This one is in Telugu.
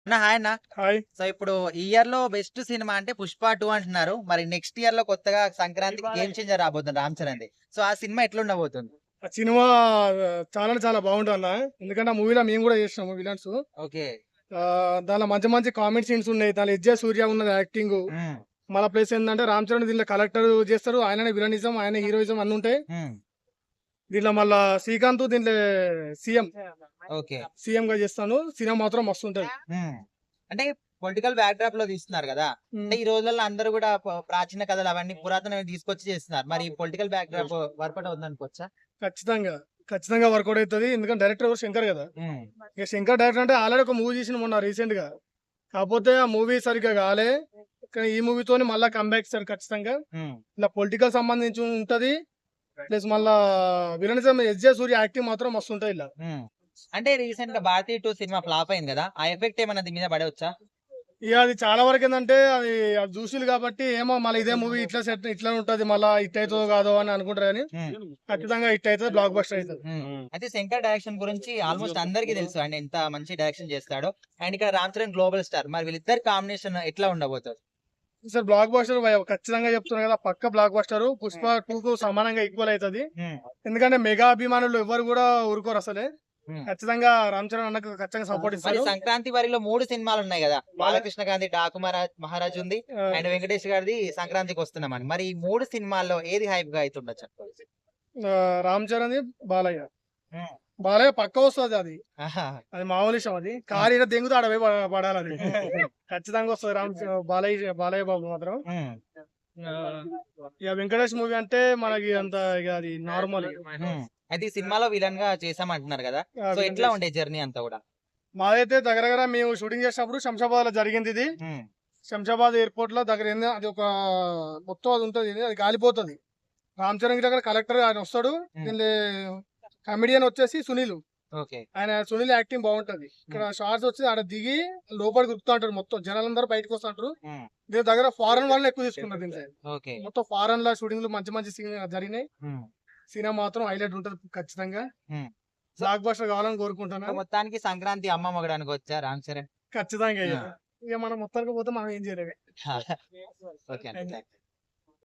హాయ్ అన్న. హాయ్. సో ఇప్పుడు ఈ ఇయర్ లో బెస్ట్ సినిమా అంటే పుష్ప 2 అంటున్నారు. మరి నెక్స్ట్ ఇయర్ లో కొత్తగా సంక్రాంతికి గేమ్ చేంజర్ రాబోతుంది రామ్ చరణ్‌ది. సో ఆ సినిమా ఎట్లుండబోతుంది? ఆ సినిమా చాలా అంటే చాలా బాగుంటదన్న. ఎందుకంటే ఆ మూవీలో మేము కూడా చేసినాము విలన్స్. ఓకే. దాంట్లో మంచి మంచి కామెడీ సీన్స్ ఉన్నాయి. దాంట్లో ఎస్.జె. సూర్య ఉన్నది యాక్టింగ్. హ్మ్. మళ్ళా ప్లస్ ఏంటంటే రామ్ చరణ్ దీంట్లో కలెక్టర్ చేస్తారు. ఆయననే విలనిజం, ఆయన హీరోయిజం అన్ని ఉంటాయి. హ్మ్. దీంట్లో మళ్ళా శ్రీకాంత్ దీంట్లో సీఎం ఓకే. సీఎం గా చేస్తాను. సినిమా మాత్రం మస్తు ఉంటది. హ్మ్. అంటే పొలిటికల్ బ్యాక్‌డ్రాప్ లో తీస్తున్నారు కదా! అంటే ఈ రోజుల్లో అందరూ కూడా ప్రాచీన కథలు అవన్నీ పురాతనవి తీసుకొచ్చి చేస్తున్నారు. మరి పొలిటికల్ బ్యాక్‌డ్రాప్ వర్కౌట్ అవుతుంది అనుకోవచ్చా? ఖచ్చితంగా ఖచ్చితంగా వర్కౌట్ అవుతుంది. ఎందుకంటే డైరెక్టర్ ఎవరు శంకర్ కదా. హ్మ్. ఇక శంకర్ డైరెక్టర్ అంటే ఆల్రెడీ ఒక మూవీ చేసిన మొన్న రీసెంట్ గా. కాకపోతే ఆ మూవీ సరిగ్గా కాలే. కానీ ఈ మూవీతోని మళ్ళా కంబ్యాక్ ఇస్తాడు ఖచ్చితంగా. హ్మ్. ఇలా పొలిటికల్ సంబంధించి ఉంటది. ప్లస్ మళ్ళా విలనిజం ఎస్.జె. సూర్య యాక్టింగ్ మాత్రం మస్తు ఉంటది ఇలా. హ్మ్. అంటే రీసెంట్ గా 'భారతీయ 2' సినిమా ఫ్లాప్ అయింది కదా! ఆ ఎఫెక్ట్ ఏమన్నా దీని మీద పడవచ్చా? ఇక అది చాలా వరకు ఏంటంటే అది చూసిలు కాబట్టి ఏమో మళ్ళీ ఇదే మూవీ ఇట్లా సెట్ ఇట్లా ఉంటది మళ్ళా హిట్ అవుతుందో కాదో అని అనుకుంటారు కానీ హ్మ్. ఖచ్చితంగా హిట్ అవుతుంది, బ్లాక్ బస్టర్ అవుతుంది. అయితే శంకర్ డైరెక్షన్ గురించి ఆల్మోస్ట్ అందరికీ తెలుసు. ఆయన ఎంత మంచి డైరెక్షన్ చేస్తాడో. అండ్ ఇక్కడ రామ్ చరణ్ గ్లోబల్ స్టార్. మరి వీళ్ళిద్దరి కాంబినేషన్ ఎట్లా ఉండబోతది? సార్ బ్లాక్ బస్టర్ ఖచ్చితంగా చెప్తున్నా కదా, పక్క బ్లాక్ బస్టర్. పుష్ప 2 కు సమానంగా ఈక్వల్ అవుతుంది. హ్మ్. ఎందుకంటే మెగా అభిమానులు ఎవరు కూడా ఊరుకోరు అసలే. హ్మ్. ఖచ్చితంగా రామ్ చరణ్ అన్నకు ఖచ్చితంగా సపోర్ట్ మరి ఇస్తారు. సంక్రాంతి వరిలో 3 సినిమాలు ఉన్నాయి కదా! బాలకృష్ణ గారిది 'డాకు మహారాజ్' ఉంది. ఆ, అండ్ వెంకటేష్ గారిది 'సంక్రాంతికి వస్తున్నామని'. మరి ఈ 3 సినిమాల్లో ఏది హైప్ గా అయితుండొచ్చు? ఆ, రామ్ చరణ్ బాలయ్య. హ్మ్. బాలయ్య పక్క వస్తుంది అది. ఆహా! అది మామూలు విషయం. అది హ్మ్. కారు ఈడ దెంగుతే ఆడ పోయి పడాలి అది. ఖచ్చితంగా వస్తుంది బాలయ్య బాబు మాత్రం. హ్మ్. ఆ, ఇక వెంకటేష్ మూవీ అంటే మనకి అంత ఇక అది నార్మల్. హ్మ్. అయితే ఈ సినిమాలో విలన్ గా చేసామంటున్నారు కదా! సో ఎట్లా ఉండే జర్నీ అంతా కూడా? మాదైతే దగ్గర దగ్గర మేము షూటింగ్ చేసినప్పుడు శంషాబాద్ లో జరిగింది ఇది. హ్మ్. శంషాబాద్ ఎయిర్పోర్ట్ లో దగ్గర ఏంది అది ఒక మొత్తం అది ఉంటుంది, అది కాలిపోతుంది. రామ్ చరణ్ దగ్గర కలెక్టర్ ఆయన వస్తాడు. హ్మ్. దీనిలో కమెడియన్ వచ్చేసి సునీల్. ఓకే. ఆయన సునీల్ యాక్టింగ్ బాగుంటది. ఇక్కడ షార్ట్స్ వచ్చి ఆడ దిగి లోపలికి గుర్తు అంటారు, మొత్తం జనాలందరూ బయటకు వస్తుంటారు. హ్మ్. దీని దగ్గర ఫారెన్ వాళ్ళని ఎక్కువ తీసుకున్నారు దీంట్లో. ఓకే. మొత్తం ఫారెన్ లో షూటింగ్లు మంచి మంచి జరిగినాయి. హ్మ్. సినిమా మాత్రం హైలైట్ ఉంటది ఖచ్చితంగా. హ్మ్. సో బ్లాక్ బస్టర్ కావాలని కోరుకుంటున్నా. సో మొత్తానికి సంక్రాంతి అమ్మ మొగుడు అనుకోవచ్చా రామ్ చరణ్? ఖచ్చితంగా ఆ! ఇక మనం మొత్తానికి పోతే మనం ఏం చేయలేము. ఓకే అండి. థాంక్స్.